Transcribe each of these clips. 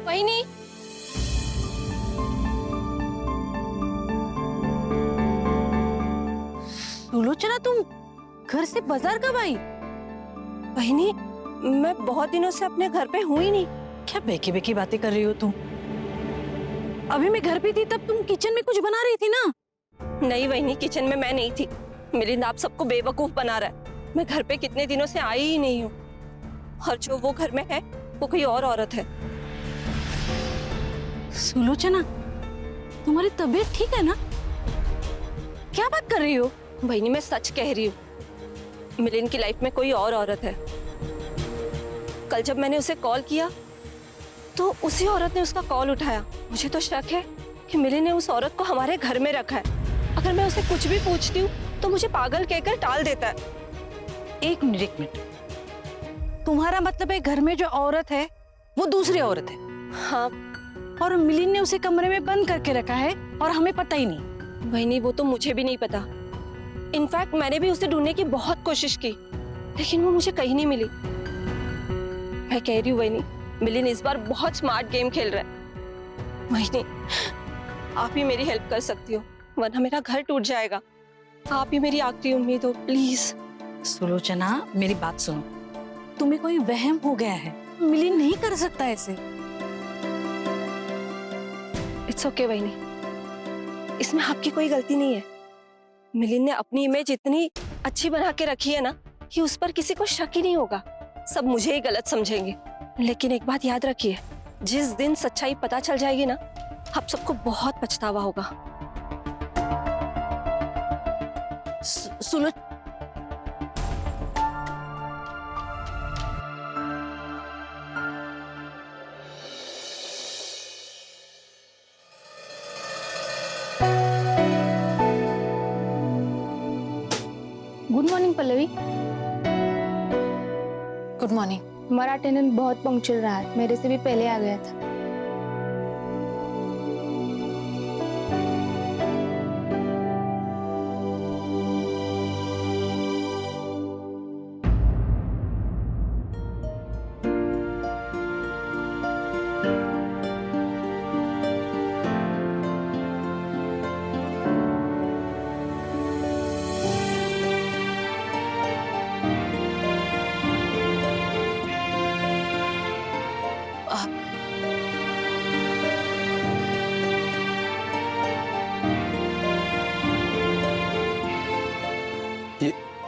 वही नहीं। सुलोचना, तुम घर से बाजार कब आई? वही नहीं, मैं बहुत दिनों से अपने घर पे हुई नहीं। क्या बेकी बेकी बातें कर रही हो तुम? अभी मैं घर पे थी तब तुम किचन में कुछ बना रही थी ना? नहीं वही नहीं, किचन में मैं नहीं थी। मिलिंद आप सबको बेवकूफ बना रहा है। मैं घर पे कितने दिनों से आई ही नहीं हूँ, और जो वो घर में है वो कोई और औरत है। सुलोचना, तुम्हारी तबीयत ठीक है ना? क्या बात कर रही हो? वही नहीं, मैं सच कह रही हूँ। मिलिंद की लाइफ में कोई और औरत है। कल जब मैंने उसे कॉल किया तो उसी औरत ने उसका कॉल उठाया। मुझे तो शक है कि मिलिंद ने उस औरत को हमारे घर में रखा है। अगर मैं उसे कुछ भी पूछती हूँ तो मुझे पागल कहकर टाल देता है। एक मिनट, तुम्हारा मतलब है घर में जो औरत है वो दूसरी औरत है? हाँ। और मिलिंद ने उसे कमरे में बंद करके रखा है और हमें पता ही नहीं? वही नहीं, वो तो मुझे भी नहीं पता। इनफैक्ट मैंने भी उसे ढूंढने की बहुत कोशिश की, लेकिन वो मुझे कहीं नहीं मिली। मैं कह रही हूँ वही नहीं, मिलिंद इस बार बहुत स्मार्ट गेम खेल रहा है। वही नहीं, आप ही मेरी हेल्प कर सकती हो, वरना मेरा घर टूट जाएगा। आप ही मेरी आखिरी उम्मीद हो, प्लीज। सुलोचना, मेरी बात सुनो। तुम्हें कोई वहम हो गया है। मिलिंद नहीं कर सकता ऐसे। इट्स ओके वही नहीं, इसमें आपकी कोई गलती नहीं है। मिलिंद ने अपनी इमेज इतनी अच्छी बना के रखी है ना कि उस पर किसी को शक ही नहीं होगा। सब मुझे ही गलत समझेंगे। लेकिन एक बात याद रखिए, जिस दिन सच्चाई पता चल जाएगी ना, आप सबको बहुत पछतावा होगा। सुलो good morning Pallavi. Good morning. हमारा अटेंडेंट बहुत पंक्चुअल रहा है, मेरे से भी पहले आ गया था।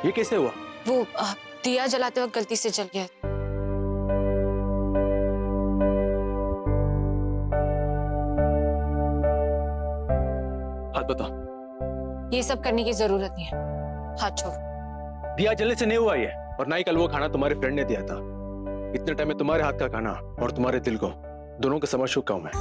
ये कैसे हुआ? वो दिया जलाते वक्त गलती से जल गया। हाथ बताओ। ये सब करने की जरूरत नहीं है, हाथ छोड़। दिया जलने से नहीं हुआ ये, और ना ही कल वो खाना तुम्हारे फ्रेंड ने दिया था। इतने टाइम में तुम्हारे हाथ का खाना और तुम्हारे दिल को दोनों को समझ चुका हूं मैं।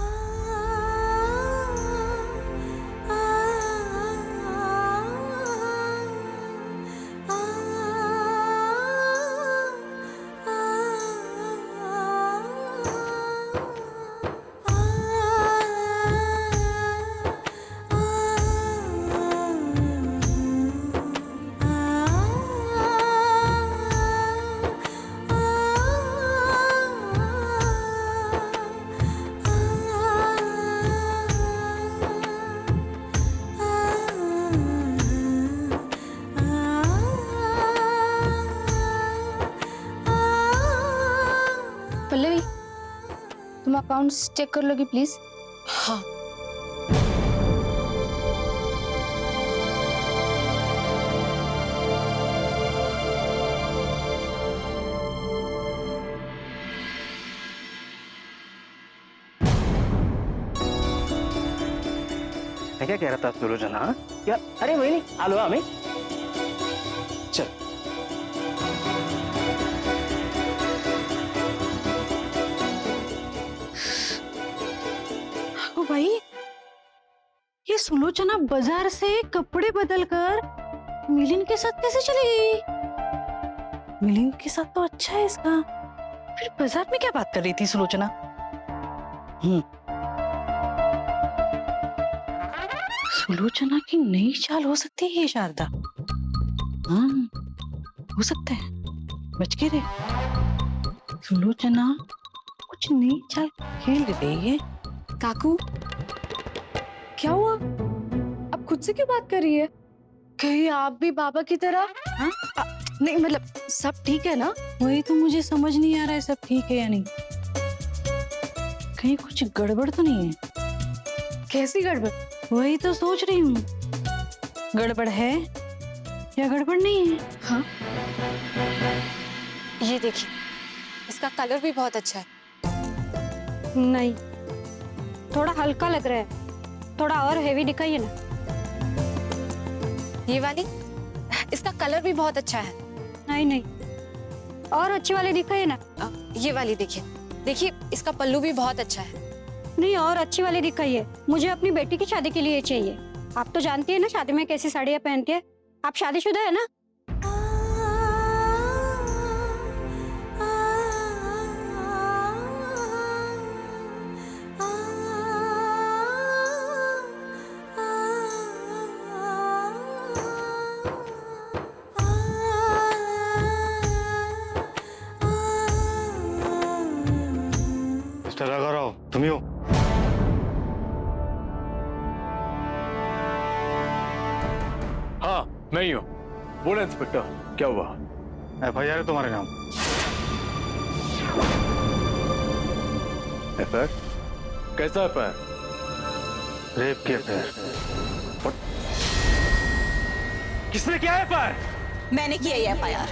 पल्लवी, तुम अकाउंट्स चेक कर लोगी प्लीज? हाँ। मैं क्या कह रहा था सुलोचना? क्या? अरे वही नहीं, आलो हमें चल। ओ भाई, ये सुलोचना बाजार से कपड़े बदलकर मिलिंद के साथ कैसे चली गई? मिलिंद के साथ तो अच्छा है इसका। फिर बाजार में क्या बात कर रही थी सुलोचना? सुलोचना की नई चाल हो सकती है ये शारदा। हाँ, हो सकता है। बच के रे। सुलोचना कुछ नई चाल खेल रही है। काकू, क्या हुआ? अब खुद से क्यों बात कर रही है? कहीं आप भी बाबा की तरह? हाँ? नहीं मतलब सब ठीक है ना? वही तो मुझे समझ नहीं आ रहा है, सब ठीक है या नहीं। कहीं कुछ गड़बड़ तो नहीं है? कैसी गड़बड़? वही तो सोच रही हूँ, गड़बड़ है या गड़बड़ नहीं है। हाँ? ये देखिए, इसका कलर भी बहुत अच्छा है। नहीं, थोड़ा हल्का लग रहा है, थोड़ा और हेवी दिखाइए ना। ये वाली, इसका कलर भी बहुत अच्छा है। नहीं नहीं, और अच्छी वाली दिखाइए ना। ये वाली देखिए, देखिए इसका पल्लू भी बहुत अच्छा है। नहीं, और अच्छी वाली दिखाइए, मुझे अपनी बेटी की शादी के लिए चाहिए। आप तो जानती है ना शादी में कैसी साड़ियाँ पहनती है। आप शादीशुदा है ना? मिस्टर राघवराव, तुम ही हो? हाँ मैं ही हूँ। बोलो इंस्पेक्टर, क्या हुआ? FIR है तुम्हारे नाम। FIR? कैसा FIR? रेप के FIR। किसने किया FIR? मैंने किया ये FIR।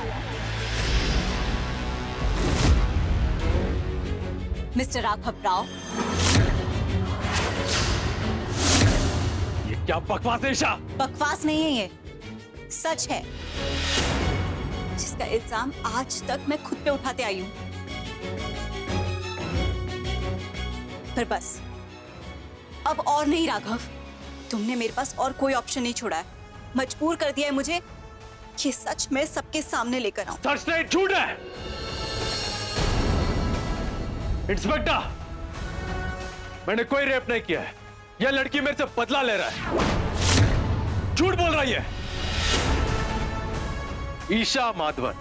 मिस्टर राघव राव, ये क्या बकवास है ईशा? बकवास नहीं है ये, सच है, जिसका इल्जाम आज तक मैं खुद पे उठाते आई हूं। पर बस अब और नहीं राघव, तुमने मेरे पास और कोई ऑप्शन नहीं छोड़ा है। मजबूर कर दिया है मुझे कि सच मैं सबके सामने लेकर आऊं। सच नहीं, झूठ है। इंस्पेक्टर, मैंने कोई रेप नहीं किया है। यह लड़की मेरे से बदला ले रहा है, झूठ बोल रही है। ईशा माधवन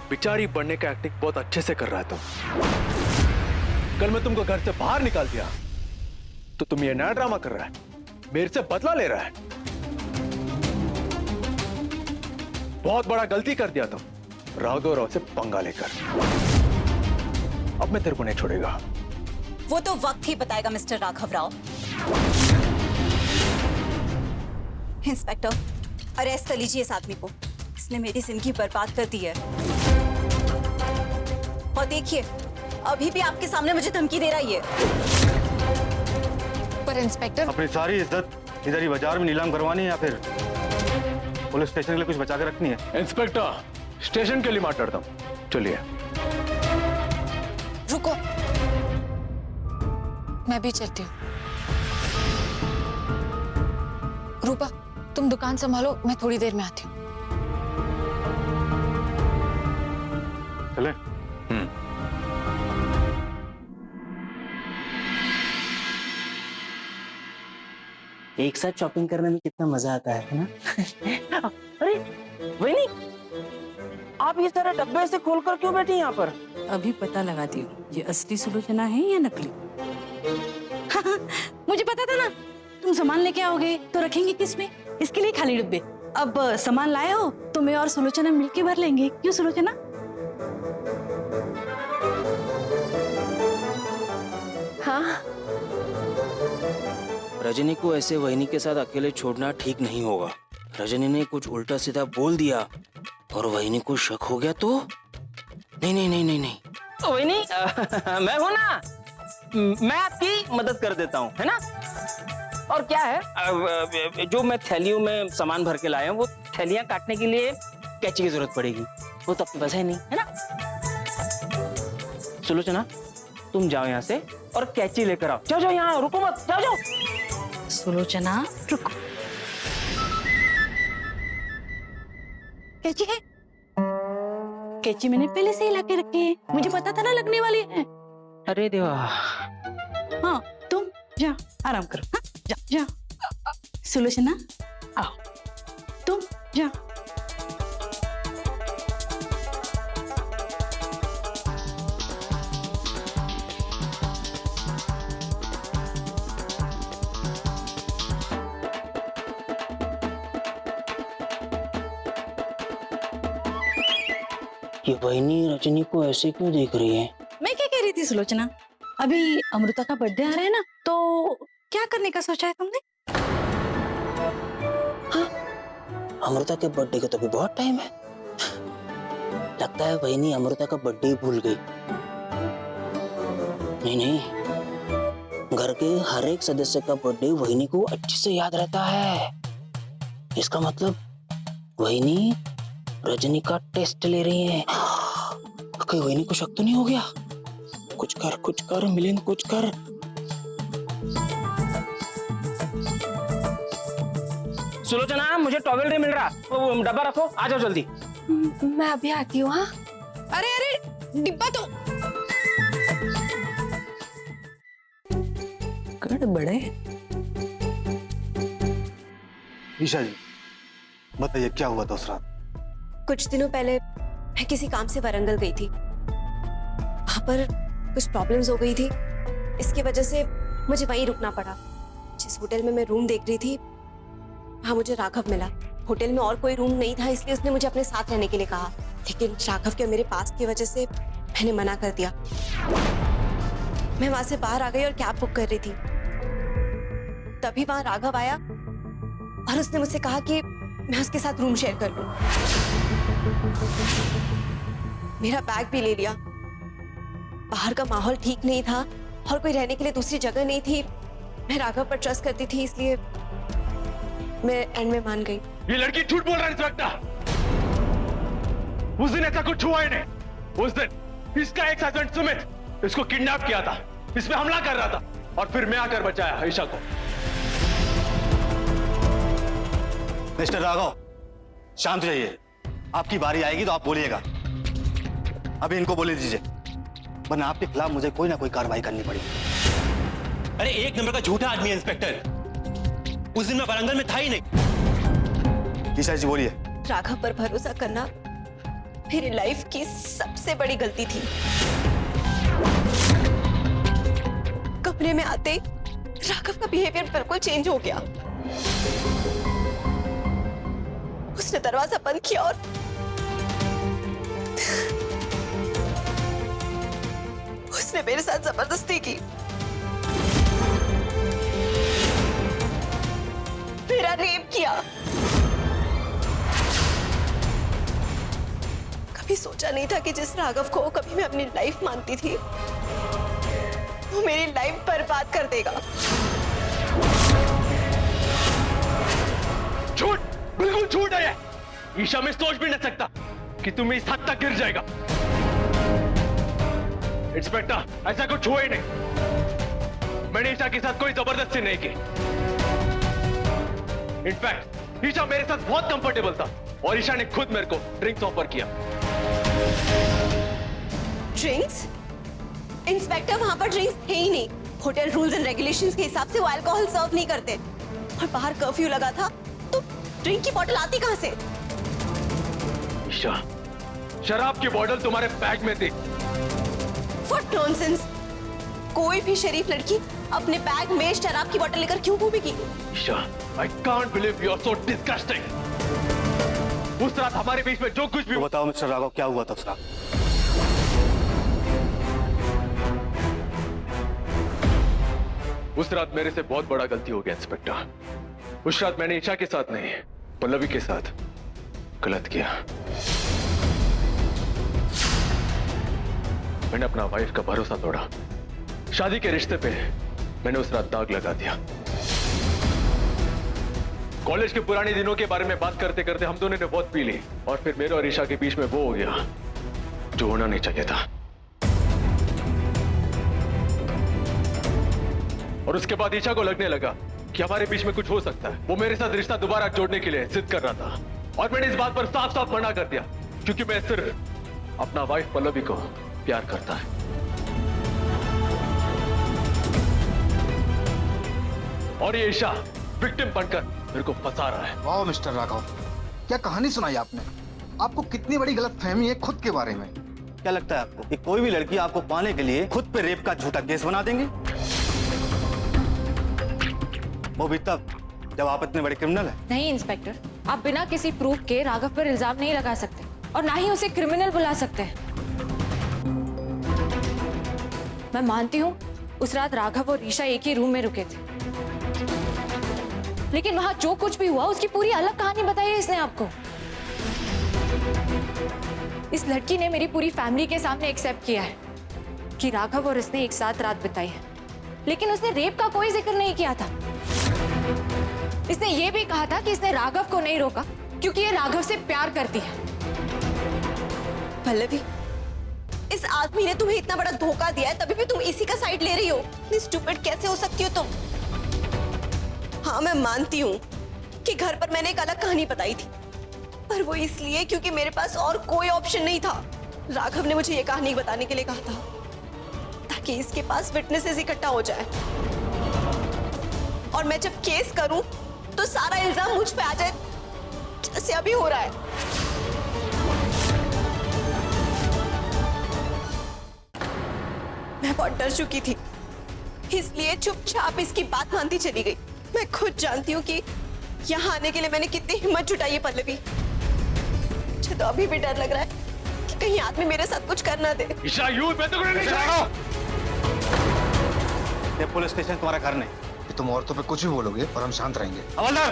बेचारी बनने का एक्टिंग बहुत अच्छे से कर रहा है तुम। कल मैं तुमको घर से बाहर निकाल दिया तो तुम ये नया ड्रामा कर रहा है, मेरे से बदला ले रहा है। बहुत बड़ा गलती कर दिया तुम राघवराव से पंगा लेकर। अब मैं तेरे को नहीं छोड़ेगा। वो तो वक्त ही बताएगा mister Raghav Rao. Inspector, arrest कर लीजिए इस आदमी को, इसने मेरी जिंदगी बर्बाद कर दी है। और देखिए, अभी भी आपके सामने मुझे धमकी दे रही है। पर इंस्पेक्टर, अपनी सारी इज्जत इधर ही बाजार में नीलाम करवानी है या फिर पुलिस स्टेशन के लिए कुछ बचा के रखनी है? इंस्पेक्टर, स्टेशन के लिए माట్లాడता हूं, चलिए। रुको, मैं भी चलती हूँ। रूपा, तुम दुकान संभालो, मैं थोड़ी देर में आती हूँ। चले? एक साथ शॉपिंग करने में कितना मजा आता है ना? अरे वही, आप ये सारा डब्बे से खोलकर क्यों बैठी यहाँ पर? अभी पता लगाती हूँ ये असली सुलोचना है या नकली। मुझे पता था ना तुम सामान लेके आओगे तो रखेंगे किस में, इसके लिए खाली डिब्बे। अब सामान लाए हो तो मैं और सुलोचना मिलके भर लेंगे, क्यों सुलोचना? हाँ, रजनी को ऐसे वहिनी के साथ अकेले छोड़ना ठीक नहीं होगा। रजनी ने कुछ उल्टा सीधा बोल दिया और वहिनी को शक हो गया तो नहीं नहीं नहीं नहीं नहीं। तो वही नहीं, मैं हूं ना, मैं आपकी मदद कर देता हूँ, है ना? और क्या है, जो मैं थैलियों में सामान भर के लाया हूँ वो थैलियां काटने के लिए कैंची की जरूरत पड़ेगी, वो तो आपके पास है नहीं, है ना? सुलोचना, तुम जाओ यहाँ से और कैंची लेकर आओ। जाओ जाओ, यहाँ रुको मत, जाओ जाओ। सुलोचना रुको, कैची है? कैची मैंने पहले से ही लाके रखी है, मुझे पता था ना लगने वाली है। अरे देवा। हाँ, तुम जाओ आराम करो। हाँ, जाओ जाओ। सुलोचना आओ, तुम जाओ। ये वहीनी रजनी को ऐसे क्यों देख रही है? मैं क्या कह रही थी सुलोचना, अभी अमृता का बर्थडे आ रहा है ना, तो क्या करने का सोचा है तुमने? अमृता के बर्थडे का तो अभी बहुत टाइम है। लगता है वहीनी अमृता का बर्थडे ही भूल गई। नहीं नहीं, घर के हर एक सदस्य का बर्थडे वहीनी को अच्छे से याद रहता है। इसका मतलब वहीनी रजनी का टेस्ट ले रही है। कहीं वहीनी को शक तो नहीं हो गया? कुछ कर मिलिंद, कुछ कर। सुलोचना, मुझे टॉवेल नहीं मिल रहा, वो डब्बा रखो, आ जाओ जल्दी। मैं अभी आती हूँ। हाँ, अरे अरे डिब्बा तो गड़बड़ है। ईशा जी, बताइए क्या हुआ था उस रात? कुछ दिनों पहले मैं किसी काम से वरंगल गई थी। वहां पर कुछ प्रॉब्लम्स हो गई थी, इसकी वजह से मुझे वहीं रुकना पड़ा। जिस होटल में मैं रूम देख रही थी वहां मुझे राघव मिला। होटल में और कोई रूम नहीं था, इसलिए उसने मुझे अपने साथ रहने के लिए कहा, लेकिन राघव के मेरे पास की वजह से मैंने मना कर दिया। मैं वहां से बाहर आ गई और कैब बुक कर रही थी। तभी वहां राघव आया और उसने मुझसे कहा कि मैं उसके साथ रूम शेयर कर लूं। मेरा बैग भी ले लिया। बाहर का माहौल ठीक नहीं था और कोई रहने के लिए दूसरी जगह नहीं थी। मैं राघव पर ट्रस्ट करती थी, इसलिए मैं एंड में मान गई। ये लड़की झूठ बोल रहा है इंस्पेक्टर। उस दिन ऐसा कुछ हुआ ही नहीं। उस दिन इसका एक हस्बैंड सुमित इसको किडनैप किया था, इस पे हमला कर रहा था और फिर मैं आकर बचाया ईशा को। मिस्टर राघव, शांत रहिए। आपकी बारी आएगी तो आप बोलिएगा। अभी इनको बोले दीजिए, वरना आपके खिलाफ मुझे कोई ना कोई कार्रवाई करनी पड़ेगी। अरे एक नंबर का झूठा आदमी है इंस्पेक्टर। उस दिन मैं वरंगल में था ही नहीं। ईशा जी बोलिए। राघव पर भरोसा करना मेरी लाइफ की सबसे बड़ी गलती थी। कमरे में आते ही राघव का बिहेवियर बिल्कुल चेंज हो गया। उसने दरवाजा बंद किया और उसने मेरे साथ जबरदस्ती की। मेरा रेप किया। कभी सोचा नहीं था कि जिस राघव को कभी मैं अपनी लाइफ मानती थी वो मेरी लाइफ बर्बाद कर देगा। झूठ, बिल्कुल झूठ है ये। ईशा, मैं सोच भी नहीं सकता कि तुम इस हद तक गिर जाएगा। इंस्पेक्टर, ऐसा कुछ हुआ ही नहीं। मैंने ईशा के साथ कोई जबरदस्ती नहीं की। इनफैक्ट ईशा मेरे साथ बहुत कंफर्टेबल था और ईशा ने खुद मेरे को ड्रिंक्स ऑफर किया। ड्रिंक्स? इंस्पेक्टर, वहां पर ड्रिंक्स थे ही नहीं। होटल रूल्स एंड रेगुलेशंस के हिसाब से वो अल्कोहल सर्व नहीं करते और बाहर कर्फ्यू लगा था, तो ड्रिंक की बोतल आती कहां से? ईशा, शराब की बोतल तुम्हारे बैग में थी। What nonsense! कोई भी शरीफ लड़की अपने बैग में शराब की बोतल लेकर क्यों घूमेगी? Isha, I can't believe you are so disgusting. उस रात हमारे बीच में जो कुछ भी तो बताओ मिस्टर राघव, क्या हुआ था उस रात? उस रात मेरे से बहुत बड़ा गलती हो गया इंस्पेक्टर। उस रात मैंने ईशा के साथ नहीं, पल्लवी के साथ गलत किया। मैंने अपना वाइफ का भरोसा तोड़ा। शादी के रिश्ते पे मैंने उस रात दाग लगा दिया। कॉलेज के पुराने दिनों के बारे में बात करते करते हम दोनों ने बहुत पी ली और फिर मेरे और ईशा के बीच में वो हो गया जो होना नहीं चाहिए था। और उसके बाद ईशा को लगने लगा कि हमारे बीच में कुछ हो सकता है। वो मेरे साथ रिश्ता दोबारा जोड़ने के लिए जिद कर रहा था और मैंने इस बात पर साफ साफ मना कर दिया, क्योंकि मैं सिर्फ अपना वाइफ पल्लवी को प्यार करता है। और ये ईशा विक्टिम बनकर मेरे को फंसा रहा है। वाह मिस्टर राघव, क्या कहानी सुनाई आपने। आपको कितनी बड़ी गलतफहमी है खुद के बारे में। क्या लगता है आपको कि कोई भी लड़की आपको पाने के लिए खुद पे रेप का झूठा केस बना देंगे? वो भी तब जब आप इतने बड़े क्रिमिनल हैं। नहीं इंस्पेक्टर, आप बिना किसी प्रूफ के राघव पर इल्जाम नहीं लगा सकते। और ना ही उसे क्रिमिनल बुला सकते हैं। मैं मानती हूँ उस रात राघव और ईशा एक ही रूम में रुके थे, लेकिन वहां जो कुछ भी हुआ उसकी पूरी अलग कहानी बताई है इसने आपको। इस लड़की ने मेरी पूरी फैमिली के सामने एक्सेप्ट किया है कि राघव और इसने एक साथ रात बिताई है, लेकिन उसने रेप का कोई जिक्र नहीं किया था। इसने ये भी कहा था कि इसने राघव को नहीं रोका क्योंकि ये राघव से प्यार करती है। पल्लवी, इस आदमी ने तुम्हें इतना बड़ा धोखा दिया है, तभी भी तुम इसी का साइड ले रही हो। इतनी स्टूपिड कैसे हो सकती हो तुम? हाँ, मैं मानती हूँ कि घर पर मैंने एक अलग कहानी बताई थी, पर वो इसलिए क्योंकि मेरे पास और कोई ऑप्शन नहीं था। राघव ने मुझे ये कहानी बताने के लिए कहा था ताकि इसके पास विटनेसेस इकट्ठा हो जाए, और मैं जब केस करूं तो सारा इल्जाम मुझ पे आ जाए, जैसे अभी हो रहा है। मैं बहुत डर चुकी थी, इसलिए चुपचाप इसकी बात मानती चली गई। मैं खुद जानती हूँ कि यहाँ आने के लिए मैंने कितनी हिम्मत जुटाई है पल्लवी। मुझे तो अभी भी डर लग रहा है कि कहीं आदमी मेरे साथ कुछ कर ना दे। ईशा, यूं मैं तो नहीं जाएगा। ये पुलिस स्टेशन तुम्हारा घर नहीं। कि तुम औरतों पे कुछ भी बोलोगे और हम शांत रहेंगे। हवलदार,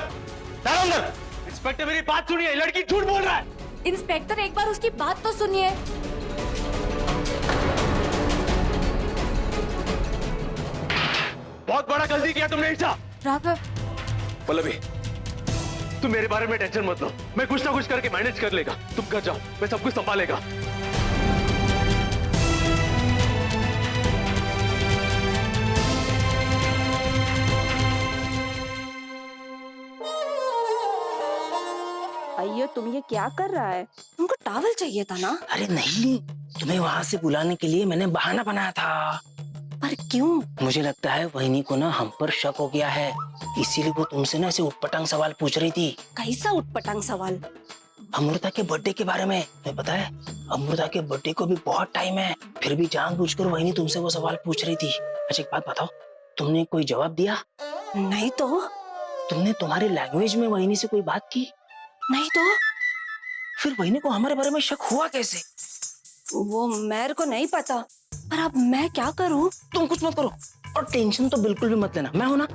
डालो अंदर। इंस्पेक्टर, मेरी बात सुनिए, लड़की झूठ बोल रहा है। इंस्पेक्टर, एक बार उसकी बात तो सुनिए। बहुत बड़ा गलती किया तुमने ईशा। राघव, पल्लवी, तुम मेरे बारे में टेंशन मत लो, मैं कुछ ना कुछ करके मैनेज कर लेगा। तुम घर जाओ, मैं सब कुछ संभालेगा। अय्यो, तुम ये क्या कर रहा है? तुमको टॉवल चाहिए था ना? अरे नहीं, तुम्हें वहां से बुलाने के लिए मैंने बहाना बनाया था। पर क्यों? मुझे लगता है वहिनी को ना हम पर शक हो गया है, इसीलिए वो तुमसे ना ऐसे उटपटांग सवाल पूछ रही थी। कैसा उटपटांग सवाल? अमृता के बर्थडे के बारे में। तुम्हें पता है अमृता के बर्थडे को भी बहुत टाइम है, फिर भी जानबूझकर वहिनी तुमसे वो सवाल पूछ रही थी। अच्छा एक बात बताओ, तुमने कोई जवाब दिया? नहीं तो। तुमने तुम्हारी लैंग्वेज में वहिनी से कोई बात की? नहीं तो। फिर वहिनी को हमारे बारे में शक हुआ कैसे? वो मेरे को नहीं पता, पर अब मैं क्या करूं? तुम कुछ मत करो और टेंशन तो बिल्कुल भी मत लेना, मैं हूं ना।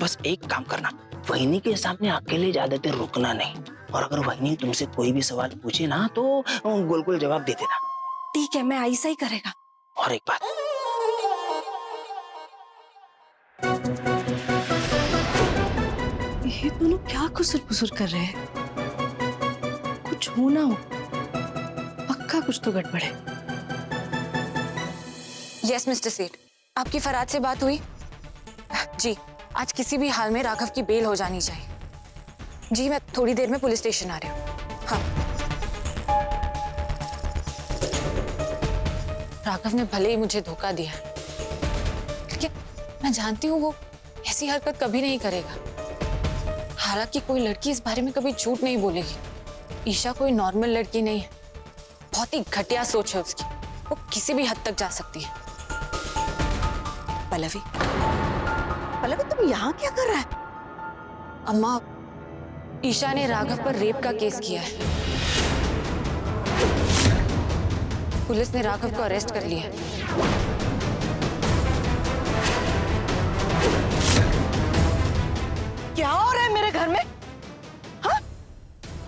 बस एक काम करना, वहिनी के सामने अकेले ज्यादा देर रुकना नहीं, और अगर वहिनी तुमसे कोई भी सवाल पूछे ना तो गोल गोल जवाब दे देना। ठीक है, मैं ऐसा ही करेगा। और एक बात, ये दोनों क्या कुसुर कर रहे हैं? कुछ हो ना हो, पक्का कुछ तो गड़बड़ है। यस मिस्टर सेठ, आपकी फराज से बात हुई? जी, आज किसी भी हाल में राघव की बेल हो जानी चाहिए। जी, मैं थोड़ी देर में पुलिस स्टेशन आ रही हूँ। हाँ। राघव ने भले ही मुझे धोखा दिया, लेकिन मैं जानती हूँ वो ऐसी हरकत कभी नहीं करेगा। हालांकि कोई लड़की इस बारे में कभी झूठ नहीं बोलेगी। ईशा कोई नॉर्मल लड़की नहीं है, बहुत ही घटिया सोच है उसकी, वो किसी भी हद तक जा सकती है। पल्लवी, पल्लवी तुम यहाँ क्या कर रहा है? अम्मा, ईशा ने राघव पर रेप का केस किया है। पुलिस ने राघव को अरेस्ट कर लिया है। क्या हो रहा है मेरे घर में? हाँ?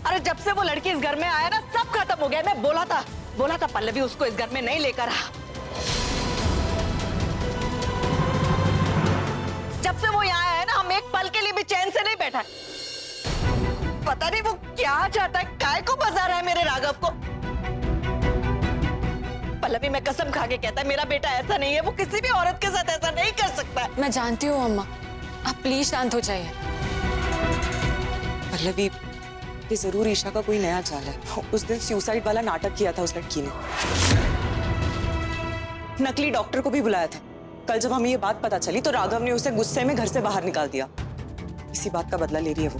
अरे जब से वो लड़की इस घर में आया ना, सब खत्म हो गया। मैं बोला था पल्लवी उसको इस घर में नहीं लेकर आ। जब से वो यहाँ आया है ना, हम एक पल के लिए भी चैन से नहीं बैठा। पता नहीं वो क्या चाहता है, काय को बजा रहा है मेरे राघव को। पल्लवी, मैं कसम खा के कहता है मेरा बेटा ऐसा नहीं है, वो किसी भी औरत के साथ ऐसा नहीं कर सकता। मैं जानती हूँ अम्मा, आप प्लीज शांत हो जाइए। पल्लवी, ये जरूर ईशा का कोई नया चाल है। उस दिन सुसाइड वाला नाटक किया था उस लड़की ने, नकली डॉक्टर को भी बुलाया था। कल जब हमें ये बात पता चली तो राघव ने उसे गुस्से में घर से बाहर निकाल दिया। इसी बात का बदला ले रही है वो।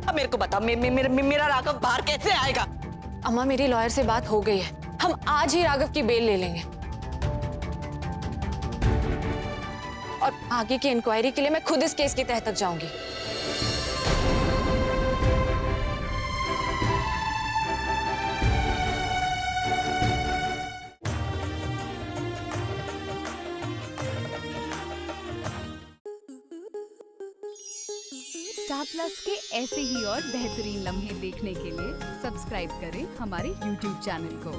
अब मेरे को बता, मेरा राघव बाहर कैसे आएगा? अम्मा, मेरी लॉयर से बात हो गई है, हम आज ही राघव की बेल ले लेंगे। और आगे की इंक्वायरी के लिए मैं खुद इस केस की तह तक जाऊंगी। स्टार प्लस के ऐसे ही और बेहतरीन लम्हे देखने के लिए सब्सक्राइब करें हमारे YouTube चैनल को।